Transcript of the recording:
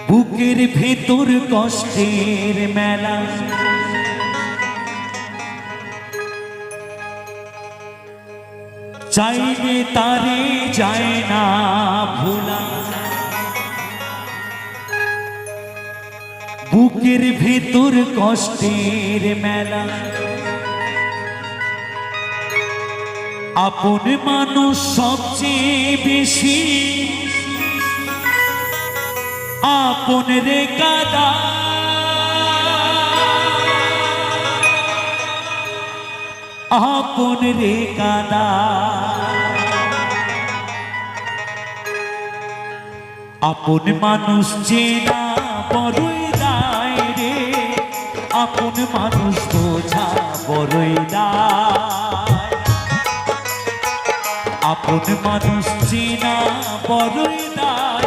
বুকের ভেতর কষ্টের মেলা, চাইলে তারে যায় না ভোলা। বুকের ভেতর কষ্টের মেলা, আপন মানুষ সবচেয়ে বেশি আপন রে কাদা। আপন রে কাদা, আপন মানুষ চেনা বড়ই দায় রে, আপন মানুষ বোঝা বড়ই দায়। আপন মানুষ চেনা বড়ই দায়,